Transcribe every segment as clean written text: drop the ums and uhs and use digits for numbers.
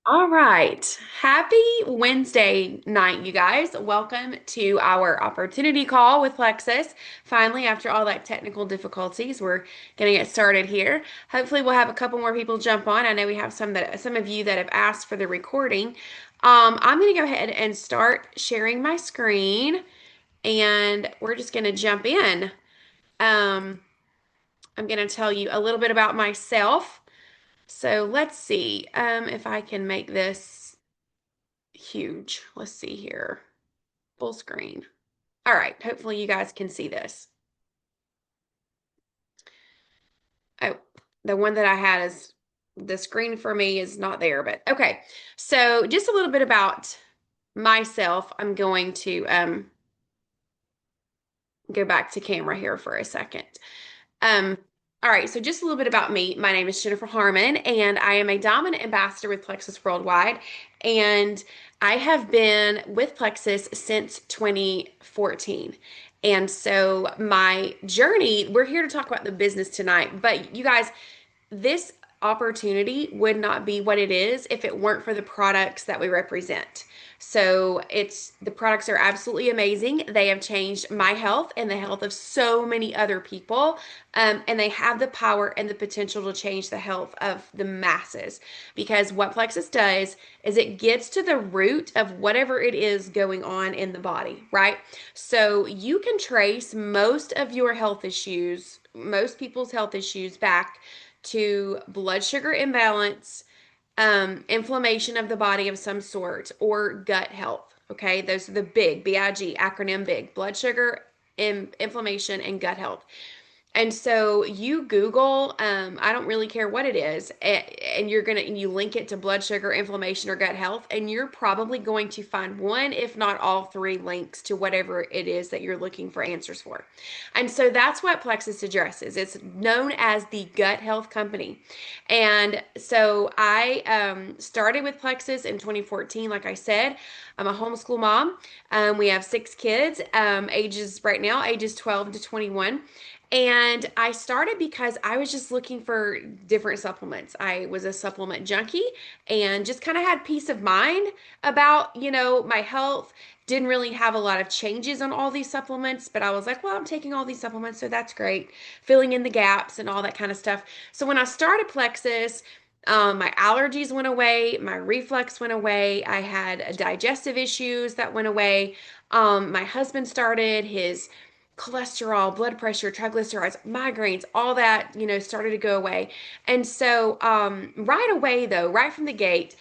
All right. Happy Wednesday night, you guys. Welcome to our opportunity call with Plexus. Finally, after all that technical difficulties, we're going to get started here. Hopefully, we'll have a couple more people jump on. I know we have some of you that have asked for the recording. I'm going to go ahead and start sharing my screen, and we're just going to jump in. Um, I'm going to tell you a little bit about myself. So let's see if I can make this huge. Let's see here. Full screen. All right. Hopefully you guys can see this. Oh, the one that I had is the screen for me is not there, but okay. So just a little bit about myself. I'm going to go back to camera here for a second. Um, all right, so just a little bit about me. My name is Jennifer Harmon, and I am a dominant ambassador with Plexus Worldwide. And I have been with Plexus since 2014. And so my journey, we're here to talk about the business tonight, but you guys, this opportunity would not be what it is if it weren't for the products that we represent. So it's the products are absolutely amazing. They have changed my health and the health of so many other people. And they have the power and the potential to change the health of the masses. Because what Plexus does is it gets to the root of whatever it is going on in the body, right? So you can trace most of your health issues, most people's health issues back to blood sugar imbalance, inflammation of the body of some sort, or gut health. Okay, those are the big BIG acronym big blood sugar, inflammation, and gut health. And so you Google, I don't really care what it is, and you link it to blood sugar, inflammation, or gut health, and you're probably going to find one, if not all three links to whatever it is that you're looking for answers for. And so that's what Plexus addresses. It's known as the Gut Health Company. And so I started with Plexus in 2014, like I said. I'm a homeschool mom. We have six kids, ages right now, ages 12 to 21. And I started because I was just looking for different supplements. I was a supplement junkie and just kind of had peace of mind about, my health. Didn't really have a lot of changes on all these supplements, but I was like, well, I'm taking all these supplements, so that's great. Filling in the gaps and all that kind of stuff. So when I started Plexus, my allergies went away, my reflux went away, I had digestive issues that went away. My husband started his cholesterol, blood pressure, triglycerides, migraines, all that, started to go away. And so, right away, though, right from the gate,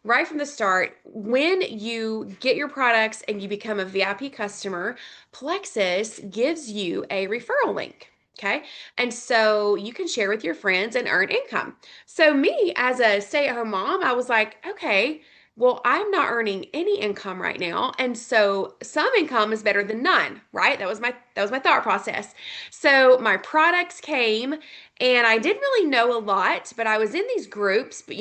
right from the start, when you get your products and you become a VIP customer, Plexus gives you a referral link. Okay. And so you can share with your friends and earn income. So, me as a stay-at-home mom, I was like, okay, well, I'm not earning any income right now, and so some income is better than none, right? That was my thought process. So my products came, and I didn't really know a lot, but I was in these groups, but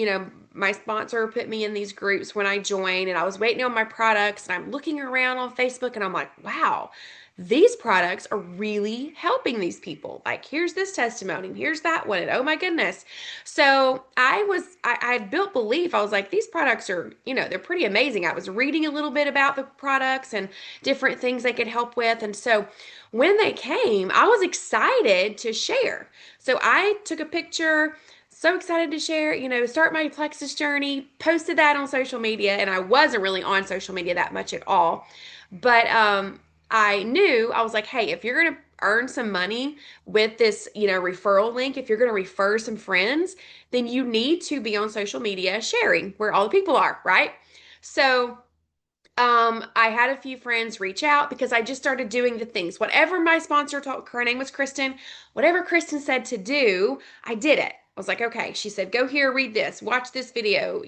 my sponsor put me in these groups when I joined, and I was waiting on my products, and I'm looking around on Facebook, and I'm like, wow, these products are really helping these people. Like, here's this testimony, here's that one, and oh my goodness. So I had built belief. I was like, these products are, they're pretty amazing. I was reading a little bit about the products and different things they could help with. And so when they came, I was excited to share. So I took a picture, so excited to share, start my Plexus journey, posted that on social media, and I wasn't really on social media that much at all. But I knew I was like, hey, if you're gonna earn some money with this, referral link, if you're gonna refer some friends, then you need to be on social media sharing where all the people are, right? So I had a few friends reach out because I just started doing the things. Whatever my sponsor told, her name was Kristen, whatever Kristen said to do, I did it. I was like, okay. She said, go here, read this, watch this video,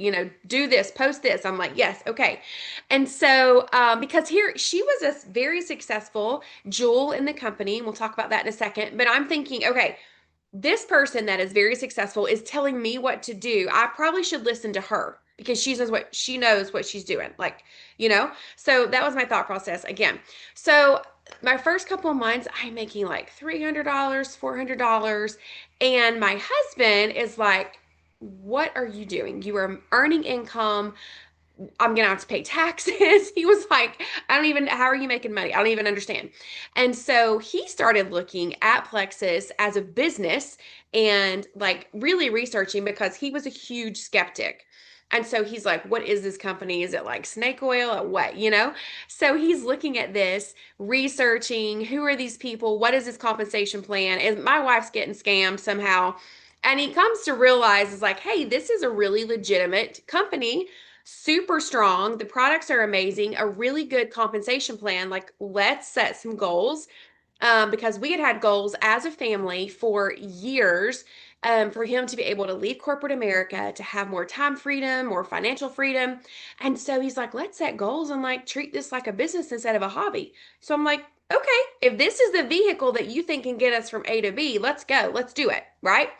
do this, post this. I'm like, yes, okay. And so, because here she was a very successful jewel in the company, and we'll talk about that in a second. But I'm thinking, okay, this person that is very successful is telling me what to do. I probably should listen to her because she knows what she's doing. Like, So that was my thought process again. So my first couple of months, I'm making like $300, $400, and my husband is like, what are you doing? You are earning income. I'm gonna have to pay taxes. He was like, I don't even, how are you making money? I don't even understand. And so he started looking at Plexus as a business and like really researching because he was a huge skeptic. And so he's like, what is this company? Is it like snake oil or what? So he's looking at this, researching who are these people? What is this compensation plan? Is my wife's getting scammed somehow? And he comes to realize is like, hey, this is a really legitimate company, super strong. The products are amazing, a really good compensation plan. Like, let's set some goals. Because we had had goals as a family for years, for him to be able to leave corporate America, to have more time freedom, more financial freedom. And so he's like, let's set goals and like treat this like a business instead of a hobby. So I'm like, okay, if this is the vehicle that you think can get us from A to B, let's go, let's do it, right?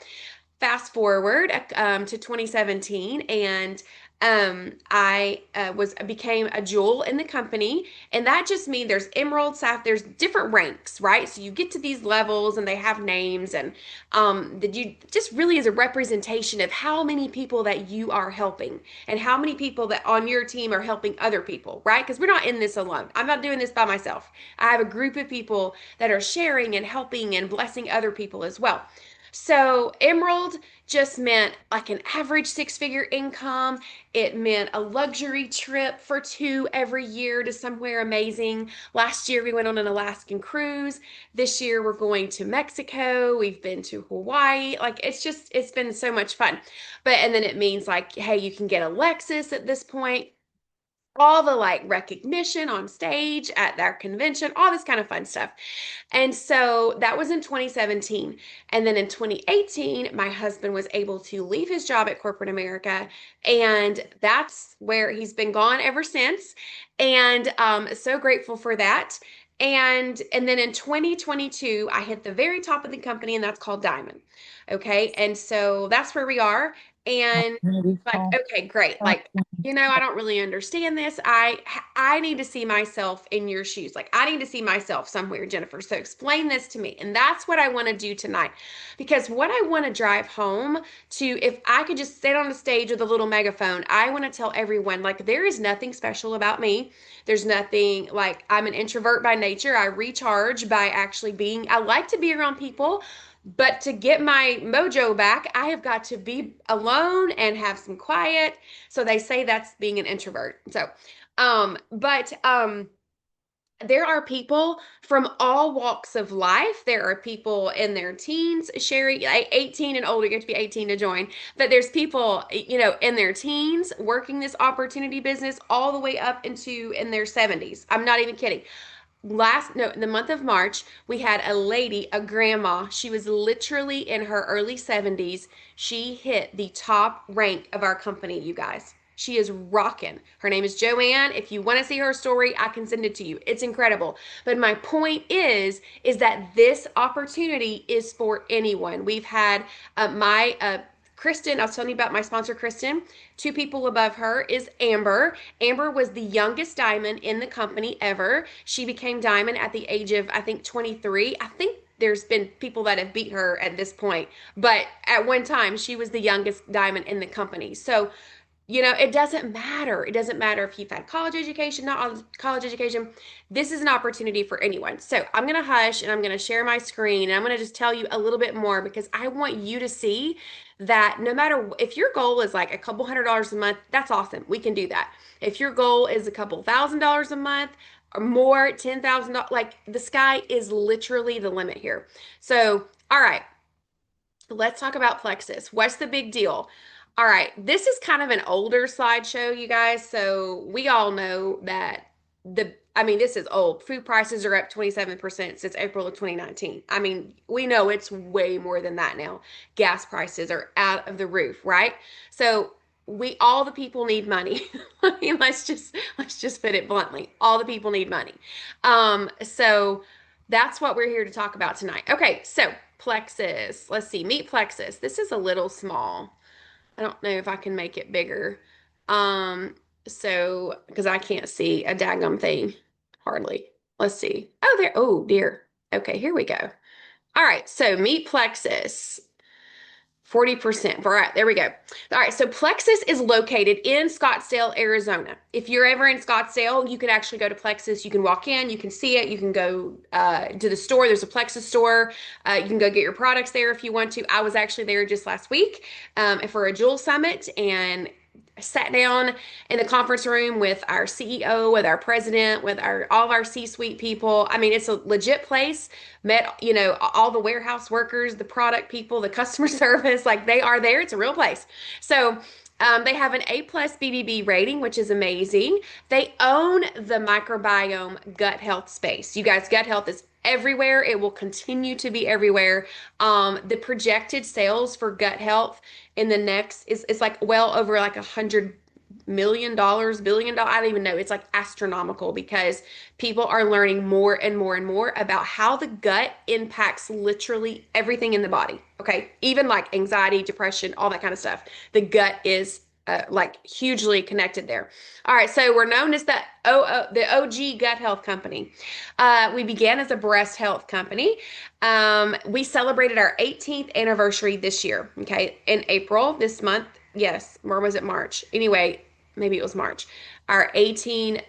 Fast forward to 2017, and I was became a jewel in the company, and that just means there's emerald, sapphire, there's different ranks, right? So you get to these levels, and they have names, and that you just really is a representation of how many people that you are helping, and how many people that on your team are helping other people, right? Because we're not in this alone. I'm not doing this by myself. I have a group of people that are sharing and helping and blessing other people as well. So, Emerald just meant like an average six-figure income. It meant a luxury trip for two every year to somewhere amazing. Last year, we went on an Alaskan cruise. This year, we're going to Mexico. We've been to Hawaii. Like, it's been so much fun. And then it means like, hey, you can get a Lexus at this point, all the like recognition on stage at their convention, all this kind of fun stuff. And so that was in 2017. And then in 2018, my husband was able to leave his job at corporate America. And that's where he's been gone ever since. And so grateful for that. And then in 2022, I hit the very top of the company, and that's called Diamond. Okay. And so that's where we are. And like, okay, great. Like, I don't really understand this. I need to see myself in your shoes. Like, I need to see myself somewhere, Jennifer. So explain this to me. And that's what I want to do tonight. Because what I want to drive home to, if I could just sit on the stage with a little megaphone, I want to tell everyone, like, there is nothing special about me. There's nothing like I'm an introvert by nature. I recharge by actually I like to be around people. But to get my mojo back, I have got to be alone and have some quiet. So they say that's being an introvert. So, but there are people from all walks of life. There are people in their teens, Sherry, like 18 and older. You have to be 18 to join. But there's people, in their teens working this opportunity business all the way up into in their 70s. I'm not even kidding. In the month of March, we had a lady, a grandma. She was literally in her early 70s. She hit the top rank of our company, you guys. She is rocking. Her name is Joanne. If you want to see her story, I can send it to you. It's incredible. But my point is that this opportunity is for anyone. We've had my Kristen, I was telling you about my sponsor, Kristen. Two people above her is Amber. Amber was the youngest diamond in the company ever. She became diamond at the age of, I think, 23. I think there's been people that have beat her at this point, but at one time, she was the youngest diamond in the company. So, it doesn't matter. It doesn't matter if you've had college education, not college education. This is an opportunity for anyone. So I'm going to hush and I'm going to share my screen and I'm going to just tell you a little bit more because I want you to see that no matter if your goal is like a couple $100s a month, that's awesome. We can do that. If your goal is a couple $1,000s a month or more, $10,000, like the sky is literally the limit here. So, all right, let's talk about Plexus. What's the big deal? All right, this is kind of an older slideshow, you guys. So we all know that this is old. Food prices are up 27% since April of 2019. I mean, we know it's way more than that now. Gas prices are out of the roof, right? So all the people need money. I mean, let's just put it bluntly. All the people need money. So that's what we're here to talk about tonight. Okay, so Plexus. Let's see. Meet Plexus. This is a little small. I don't know if I can make it bigger. So because I can't see a daggum thing hardly. Let's see. Oh, there. Oh, dear. Okay, here we go. All right, so Meet Plexus. 40%. All right, there we go. All right, so Plexus is located in Scottsdale, Arizona. If you're ever in Scottsdale, you can actually go to Plexus. You can walk in, you can see it, you can go to the store. There's a Plexus store. You can go get your products there if you want to. I was actually there just last week for a Jewel Summit, and sat down in the conference room with our CEO, with our president, with our all of our C-suite people. I mean, it's a legit place. Met, all the warehouse workers, the product people, the customer service, like they are there. It's a real place. So they have an A plus BBB rating, which is amazing. They own the microbiome gut health space. You guys, gut health is everywhere. It will continue to be everywhere. The projected sales for gut health in the next is it's like well over like $100 million, $1 billion. I don't even know. It's like astronomical because people are learning more and more and more about how the gut impacts literally everything in the body. Okay. Even like anxiety, depression, all that kind of stuff. The gut is like hugely connected there. All right, so we're known as the OG Gut Health Company. We began as a breast health company. We celebrated our 18th anniversary this year. Okay, in April this month. Yes, or was it March? Anyway, maybe it was March. Our 18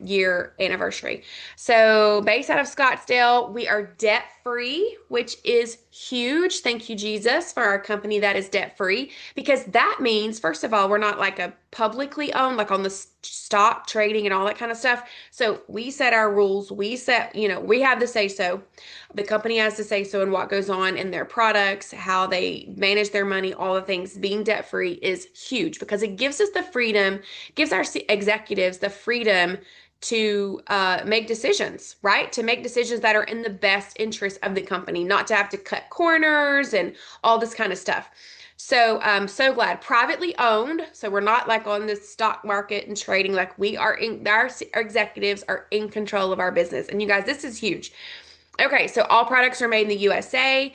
year anniversary. So, based out of Scottsdale, we are debt free, which is huge. Thank you, Jesus, for our company that is debt free, because that means, first of all, we're not like a publicly owned, like on the stock trading and all that kind of stuff. So, we set our rules. We have the say so. The company has to say so in what goes on in their products, how they manage their money, all the things. Being debt free is huge because it gives us the freedom, gives our executives the freedom to make decisions, right? To make decisions that are in the best interest of the company, not to have to cut corners and all this kind of stuff. So I'm so glad. Privately owned, so we're not like on the stock market and trading. Like our executives are in control of our business. And you guys, this is huge. Okay, so all products are made in the USA.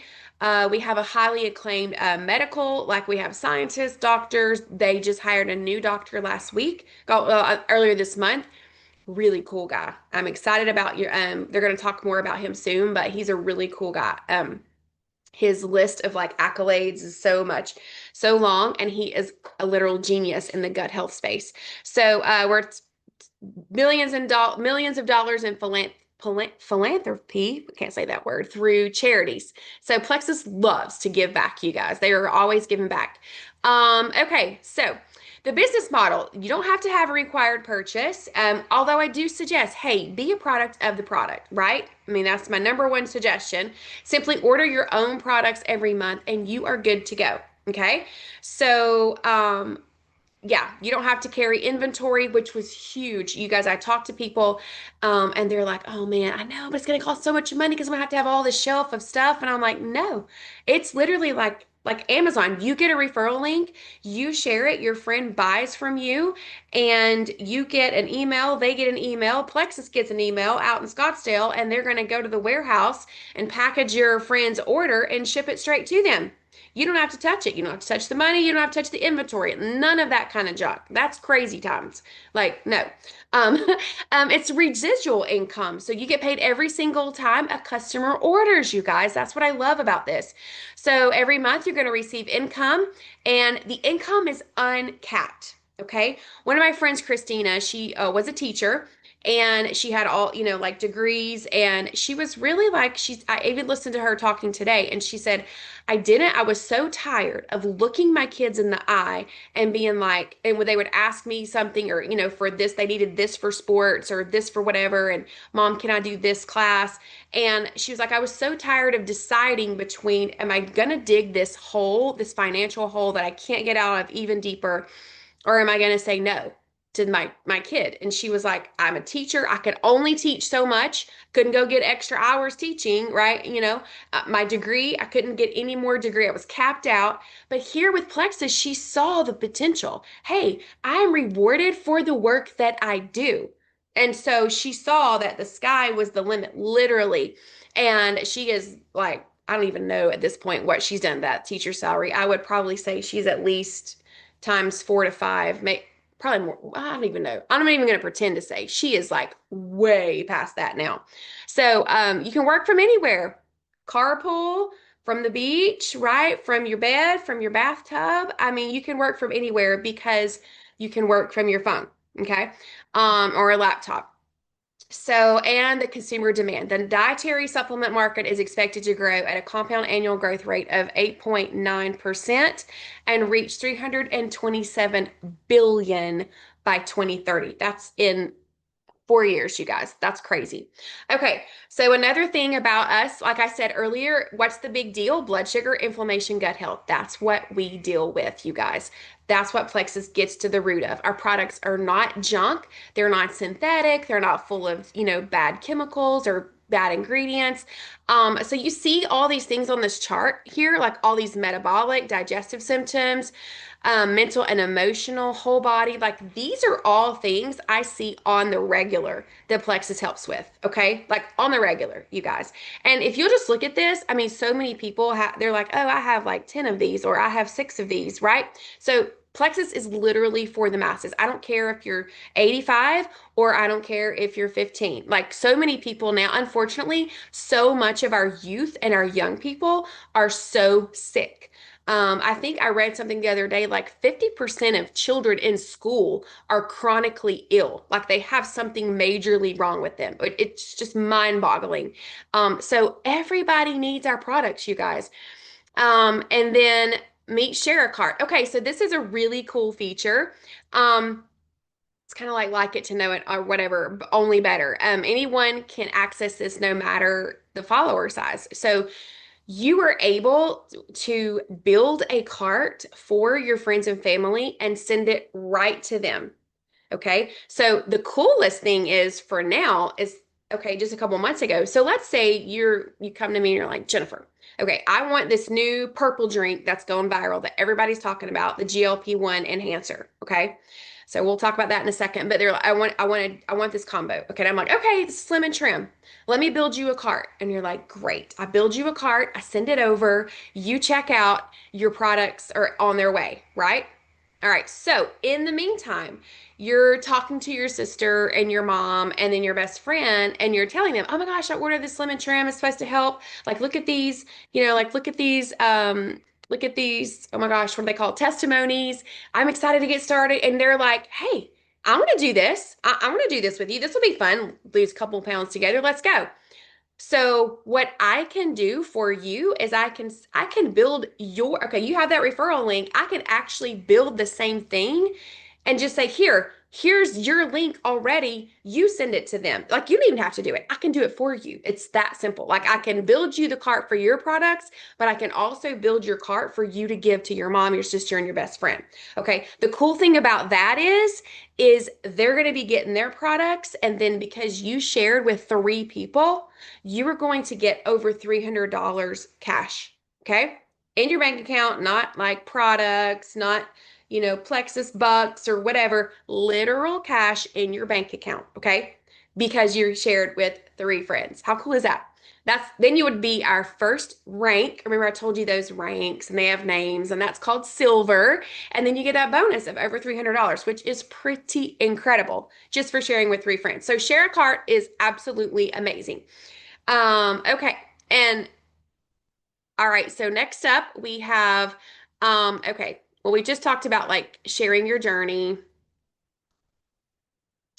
We have a highly acclaimed medical, like we have scientists, doctors. They just hired a new doctor last week, earlier this month. Really cool guy. I'm excited about they're going to talk more about him soon, but he's a really cool guy. His list of like accolades is so long, and he is a literal genius in the gut health space. So we're millions of dollars in philanthropy, can't say that word, through charities. So Plexus loves to give back, you guys. They are always giving back. Okay, so the business model, you don't have to have a required purchase. Although I do suggest, hey, be a product of the product, right? I mean, that's my number one suggestion. Simply order your own products every month and you are good to go. Okay. So, yeah, you don't have to carry inventory, which was huge. You guys, I talked to people, and they're like, oh man, I know, but it's going to cost so much money because I'm going to have all this shelf of stuff. And I'm like, no, it's literally like Amazon. You get a referral link, you share it, your friend buys from you, and you get an email, they get an email, Plexus gets an email out in Scottsdale, and they're going to go to the warehouse and package your friend's order and ship it straight to them. You don't have to touch it. You don't have to touch the money. You don't have to touch the inventory. None of that kind of junk. That's crazy times. Like, no. Um, it's residual income. So you get paid every single time a customer orders, you guys. That's what I love about this. So every month you're going to receive income, and the income is uncapped. Okay. One of my friends, Christina, she was a teacher, and she had all, like degrees, and she was really like, I even listened to her talking today, and she said, I was so tired of looking my kids in the eye and being like, and when they would ask me something, or, for this, they needed this for sports or this for whatever. And mom, can I do this class? And she was like, I was so tired of deciding between, am I going to dig this hole, this financial hole that I can't get out of even deeper? Or am I going to say no to my kid? And she was like, I'm a teacher. I could only teach so much. Couldn't go get extra hours teaching, right? My degree, I couldn't get any more degree. I was capped out. But here with Plexus, she saw the potential. Hey, I'm rewarded for the work that I do. And so she saw that the sky was the limit, literally. And she is like, I don't even know at this point what she's done that teacher salary. I would probably say she's at least times 4 to 5, probably more. I don't even know. I'm not even going to pretend to say she is like way past that now. So you can work from anywhere, carpool, from the beach, right? From your bed, from your bathtub. I mean, you can work from anywhere because you can work from your phone, okay? Or a laptop. So, and the consumer demand. The dietary supplement market is expected to grow at a compound annual growth rate of 8.9% and reach 327 billion by 2030. That's in 4 years, you guys. That's crazy. Okay, so another thing about us, like I said earlier, what's the big deal? Blood sugar, inflammation, gut health. That's what we deal with, you guys. That's what Plexus gets to the root of. Our products are not junk. They're not synthetic. They're not full of, bad chemicals or bad ingredients. So you see all these things on this chart here, like all these metabolic, digestive symptoms, mental and emotional, whole body. Like these are all things I see on the regular that Plexus helps with. Okay. Like on the regular, you guys. And if you'll just look at this, I mean, so many people they're like, oh, I have like 10 of these or I have 6 of these, right? So Plexus is literally for the masses. I don't care if you're 85 or I don't care if you're 15. Like so many people now, unfortunately, so much of our youth and our young people are so sick. I think I read something the other day, like 50% of children in school are chronically ill, like they have something majorly wrong with them. It's just mind-boggling. So everybody needs our products, you guys. And then meet share a cart. Okay, so this is a really cool feature. It's kind of like it to know it or whatever, but only better. Anyone can access this no matter the follower size. So you are able to build a cart for your friends and family and send it right to them. Okay. So the coolest thing is for now is okay, just a couple months ago. So let's say you come to me and you're like, Jennifer, okay, I want this new purple drink that's going viral that everybody's talking about, the GLP-1 enhancer. Okay. So we'll talk about that in a second. But they're like, I want this combo. Okay. And I'm like, okay, it's slim and trim. Let me build you a cart. And you're like, great. I build you a cart, I send it over, you check out, your products are on their way, right? All right. So in the meantime, you're talking to your sister and your mom and then your best friend, and you're telling them, oh my gosh, I ordered this lemon trim. It's supposed to help. Like, look at these, like look at these, oh my gosh, what are they called? Testimonies. I'm excited to get started. And they're like, hey, I want to do this. I want to do this with you. This will be fun. Lose a couple pounds together. Let's go. So what I can do for you is I can build your okay, you have that referral link. I can actually build the same thing and just say, here's your link already. You send it to them. Like you don't even have to do it. I can do it for you. It's that simple. Like I can build you the cart for your products, but I can also build your cart for you to give to your mom, your sister, and your best friend. Okay. The cool thing about that is they're going to be getting their products. And then because you shared with 3 people, you are going to get over $300 cash. Okay. In your bank account, not like products, not Plexus bucks or whatever, literal cash in your bank account, okay? Because you shared with 3 friends. How cool is that? Then you would be our first rank. Remember, I told you those ranks and they have names, and that's called silver. And then you get that bonus of over $300, which is pretty incredible just for sharing with 3 friends. So share a cart is absolutely amazing. Okay. And all right, so next up we have okay. Well, we just talked about like sharing your journey.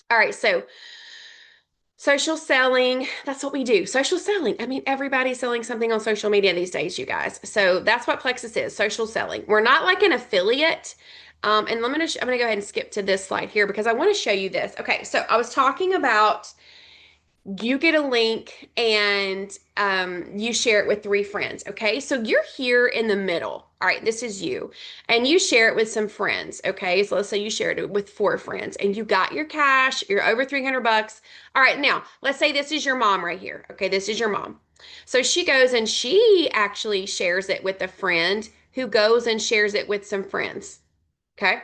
All right, so social selling, that's what we do. Social selling. I mean, everybody's selling something on social media these days, you guys. So that's what Plexus is, social selling. We're not like an affiliate. And I'm gonna go ahead and skip to this slide here because I want to show you this. Okay, so I was talking about you get a link and you share it with 3 friends. Okay, so you're here in the middle. All right, this is you, and you share it with some friends. Okay, so let's say you shared it with 4 friends, and you got your cash. You're over $300. All right, now let's say this is your mom right here. Okay, this is your mom. So she goes and she actually shares it with a friend who goes and shares it with some friends. Okay.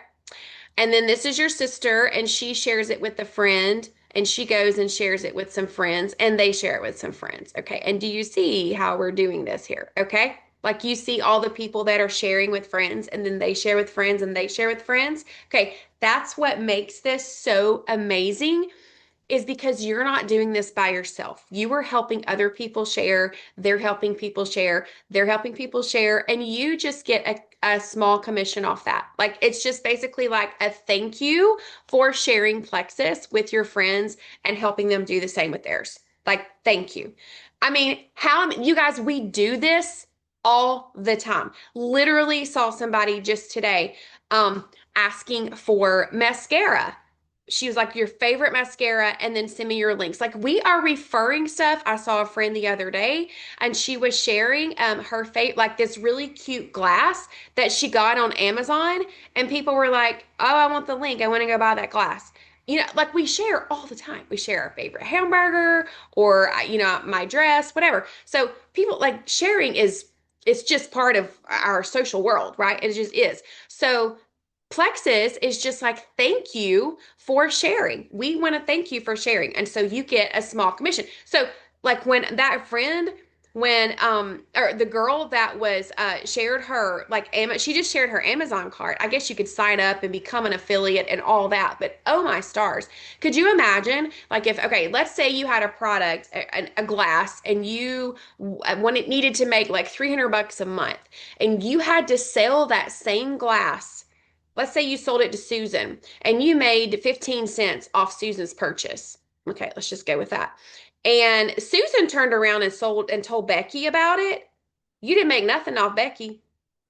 And then this is your sister, and she shares it with a friend, and she goes and shares it with some friends, and they share it with some friends. Okay. And do you see how we're doing this here? Okay. Like you see all the people that are sharing with friends, and then they share with friends, and they share with friends. Okay. That's what makes this so amazing is because you're not doing this by yourself. You are helping other people share, they're helping people share, they're helping people share, and you just get a small commission off that. Like it's just basically like a thank you for sharing Plexus with your friends and helping them do the same with theirs. Like, thank you. I mean, how you guys, we do this all the time. Literally saw somebody just today asking for mascara. She was like, your favorite mascara, and then send me your links. Like, we are referring stuff. I saw a friend the other day, and she was sharing her like this really cute glass that she got on Amazon, and people were like, oh, I want the link. I want to go buy that glass. You know, like we share all the time. We share our favorite hamburger or, my dress, whatever. So people like sharing it's just part of our social world, right? It just is. So Plexus is just like, thank you for sharing. We want to thank you for sharing. And so you get a small commission. So like when that friend, when or the girl that was shared her like she just shared her Amazon card. I guess you could sign up and become an affiliate and all that. But oh my stars. Could you imagine like if okay, let's say you had a product, a glass, and you when it needed to make like $300 a month and you had to sell that same glass. Let's say you sold it to Susan and you made 15 cents off Susan's purchase. Okay, let's just go with that. And Susan turned around and sold and told Becky about it. You didn't make nothing off Becky.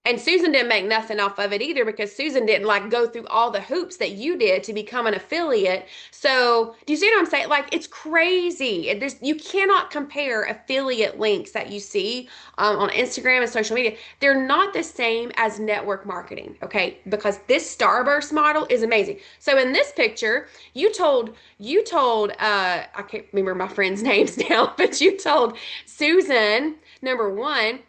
And Susan didn't make nothing off of it either because Susan didn't like go through all the hoops that you did to become an affiliate. So, do you see what I'm saying? Like, it's crazy. You cannot compare affiliate links that you see on Instagram and social media. They're not the same as network marketing, okay? Because this Starburst model is amazing. So, in this picture, I can't remember my friends' names now, but you told Susan, number one,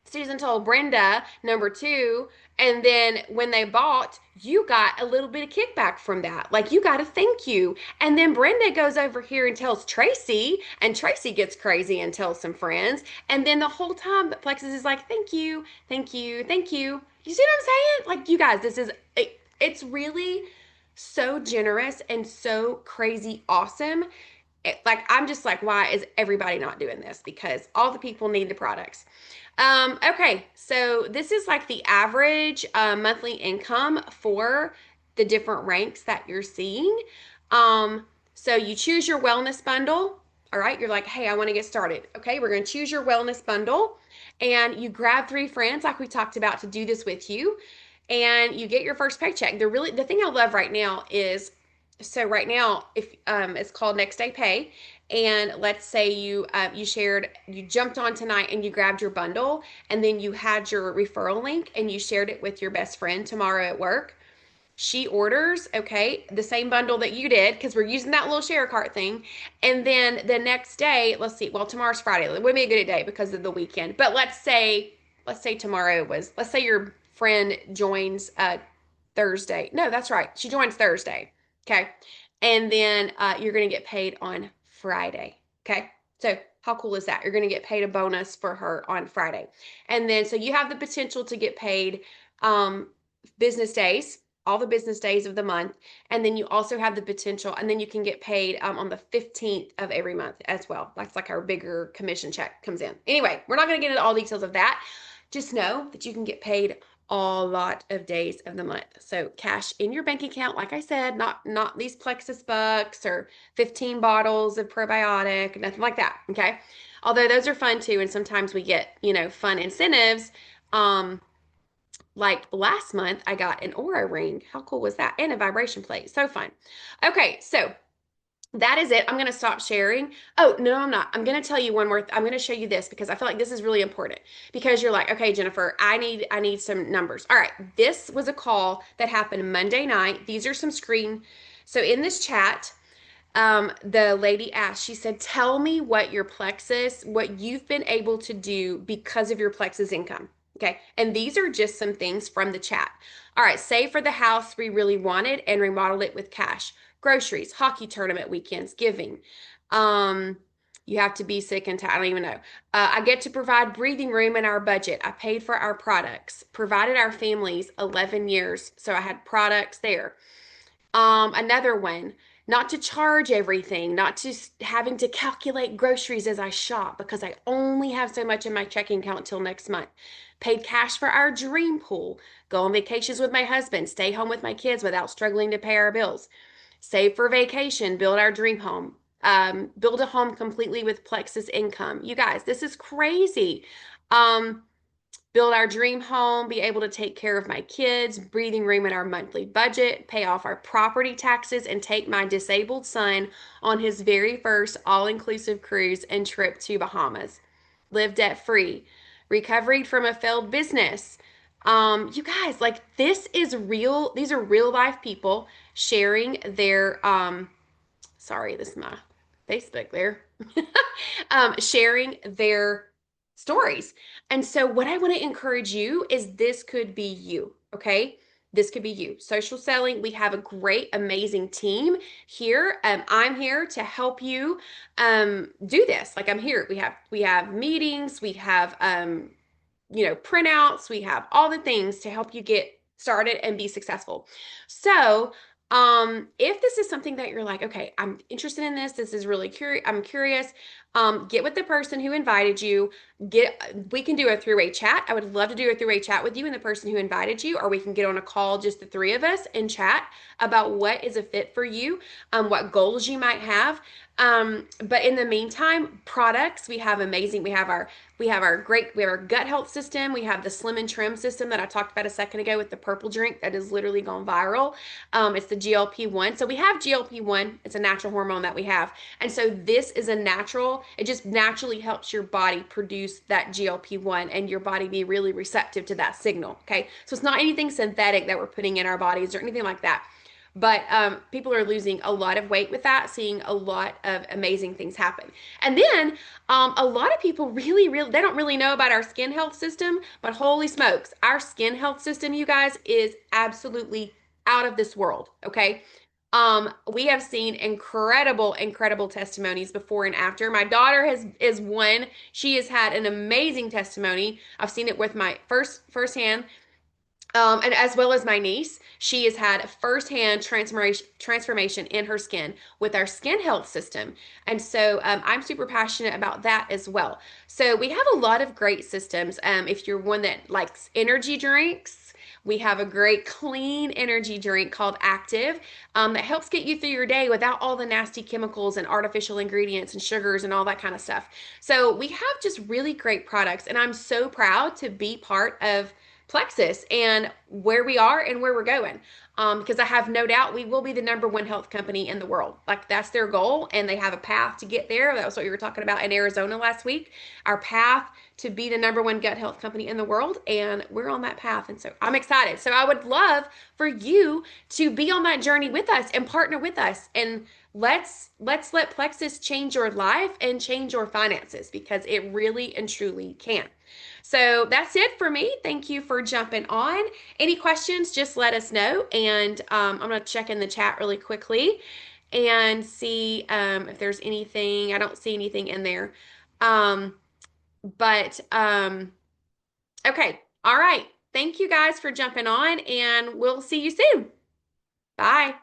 Susan told Brenda, number two, and then when they bought, you got a little bit of kickback from that. Like you got a thank you. And then Brenda goes over here and tells Tracy, and Tracy gets crazy and tells some friends. And then the whole time, Plexus is like, thank you, thank you, thank you. You see what I'm saying? Like, you guys, it's really so generous and so crazy awesome. Like, I'm just like, why is everybody not doing this? Because all the people need the products. Okay, so this is like the average monthly income for the different ranks that you're seeing. So you choose your wellness bundle. All right, you're like, hey, I want to get started. Okay, we're going to choose your wellness bundle, and you grab 3 friends, like we talked about, to do this with you, and you get your first paycheck. The thing I love right now is, so right now, if it's called Next Day Pay, and let's say you jumped on tonight and you grabbed your bundle, and then you had your referral link and you shared it with your best friend tomorrow at work. She orders, okay, the same bundle that you did because we're using that little share cart thing. And then the next day, let's see, well, tomorrow's Friday. It would be a good day because of the weekend. But let's say tomorrow let's say your friend joins Thursday. No, that's right. She joins Thursday. Okay. And then you're going to get paid on Friday. Okay. So how cool is that? You're going to get paid a bonus for her on Friday. And then so you have the potential to get paid business days, all the business days of the month. And then you also have the potential, and then you can get paid on the 15th of every month as well. That's like our bigger commission check comes in. Anyway, we're not going to get into all details of that. Just know that you can get paid a lot of days of the month. So cash in your bank account, like I said, not these Plexus bucks or 15 bottles of probiotic, nothing like that. Okay. Although those are fun too. And sometimes we get, fun incentives. Like last month, I got an Aura ring. How cool was that? And a vibration plate. So fun. Okay. So that is it. I'm going to stop sharing. Oh, no, I'm not. I'm going to tell you one more. I'm going to show you this because I feel like this is really important because you're like, okay, Jennifer, I need some numbers. All right. This was a call that happened Monday night. These are some screen. So in this chat, the lady asked, she said, tell me what you've been able to do because of your Plexus income. Okay. And these are just some things from the chat. All right. Save for the house we really wanted and remodel it with cash. Groceries, hockey tournament weekends, giving. You have to be sick and tired. I don't even know. I get to provide breathing room in our budget. I paid for our products, provided our families 11 years. So I had products there. Another one. not to charge everything, not to having to calculate groceries as I shop because I only have so much in my checking account till next month. Paid cash for our dream pool, go on vacations with my husband, stay home with my kids without struggling to pay our bills, save for vacation, build our dream home, build a home completely with Plexus income. You guys, this is crazy. Um, Build our dream home, be able to take care of my kids, breathing room in our monthly budget, pay off our property taxes, and take my disabled son on his very first all inclusive cruise and trip to Bahamas. Live debt free, recovered from a failed business. You guys, like this is real. These are real life people sharing their sorry, this is my Facebook there. Sharing their stories. And so, what I want to encourage you is this could be you, okay? This could be you. Social selling, we have a great, amazing team here. I'm here to help you do this. Like I'm here. We have meetings, we have printouts, we have all the things to help you get started and be successful. So, if this is something that you're like, okay, I'm interested in this, this is really curious, I'm curious, get with the person who invited you. We can do a three-way chat. I would love to do a three-way chat with you and the person who invited you, or we can get on a call, just the three of us, and chat about what is a fit for you, what goals you might have. But in the meantime, products, we have amazing. We have our gut health system. We have the Slim and Trim system that I talked about a second ago with the purple drink that has literally gone viral. It's the GLP-1. So we have GLP-1. It's a natural hormone that we have. And so this is a natural, it just naturally helps your body produce that GLP-1 and your body be really receptive to that signal. Okay. So it's not anything synthetic that we're putting in our bodies or anything like that. But people are losing a lot of weight with that, seeing a lot of amazing things happen. And then a lot of people really, they don't really know about our skin health system, but holy smokes, our skin health system, you guys, is absolutely out of this world. Okay. We have seen incredible testimonies before and after. My daughter is one. She has had an amazing testimony. I've seen it with my firsthand, and as well as my niece. She has had a firsthand transformation in her skin with our skin health system. And so I'm super passionate about that as well. So we have a lot of great systems. If you're one that likes energy drinks, we have a great clean energy drink called Active, that helps get you through your day without all the nasty chemicals and artificial ingredients and sugars and all that kind of stuff. So we have just really great products, and I'm so proud to be part of Plexus and where we are and where we're going. Because I have no doubt we will be the number one health company in the world. Like that's their goal, and they have a path to get there. That was what we were talking about in Arizona last week. Our path to be the number one gut health company in the world, and we're on that path. And so I'm excited. So I would love for you to be on that journey with us and partner with us, and let's let Plexus change your life and change your finances, because it really and truly can. So that's it for me. Thank you for jumping on. Any questions, just let us know. And I'm going to check in the chat really quickly and see if there's anything. I don't see anything in there. Um, but okay. All right. Thank you guys for jumping on, and we'll see you soon. Bye.